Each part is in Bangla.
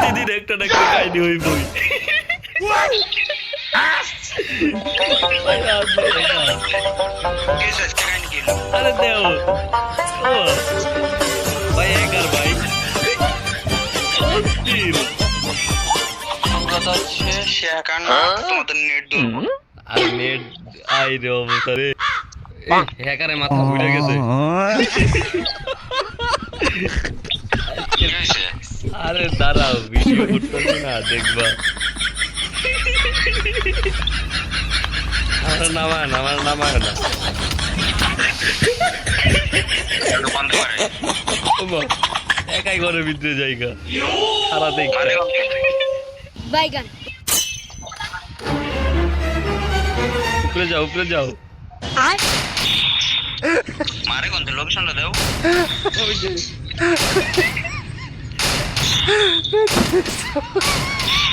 প্রতিদিন একটা না একটা কাহিনী হই বই আরে দেও ও ভাই একার ভাই কথা হচ্ছে সে একার না তোমাদের নেট দুর্বল আর নেট আই রে অবস্থা রে হ্যাকারে মাথা ঘুরে গেছে কি হয়েছে আরে দাঁড়াও ভিডিও করতেছি না দেখবা আমার নামায় না বন্ধ করে ওমা, একাই ঘরের ভিতরে জায়গা সারা দেখতে বাইগান উপরে যাও আর মারে কোন লোকেশনটা দাও ওই যে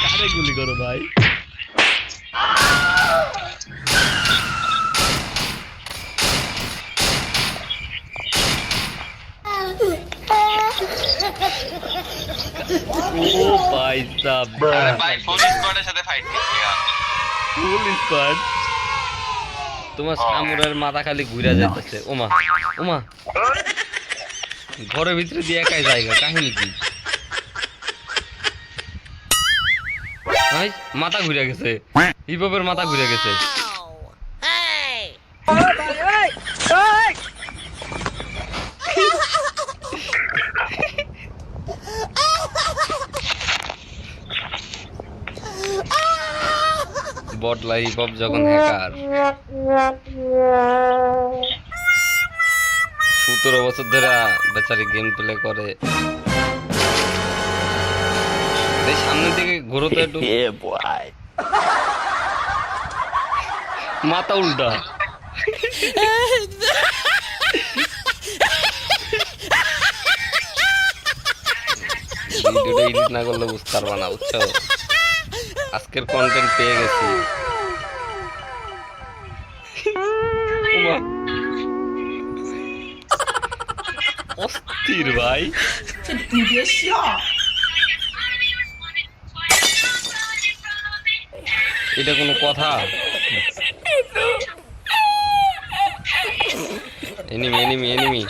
কারে গুলি করো ভাই ও ভাই সাব আরে ভাই ফুল স্কোয়াডের সাথে ফাইট করতে ফুল স্কোয়াড তোমার সামুরের মাথা খালি ঘুরে যাচ্ছে ওমা ঘরের ভিতরে দিয়ে একাই জায়গা কাহিনী কি ভাই মাথা ঘুরে গেছে হিপহপের মাথা ঘুরে গেছে বটলা হিপহপ যখন হ্যাকার 17 বছর ধরে বেচারি গেম প্লে করে এই সামনের দিকে ঘোরো তো একটু মাথা উল্টা ভিডিওটা এডিট না করলে বুঝতে পারবা না বুঝছো আজকের কন্টেন্ট পেয়ে গেছি ওমা, অস্থির ভাই এটা কোনো কথা এনিমি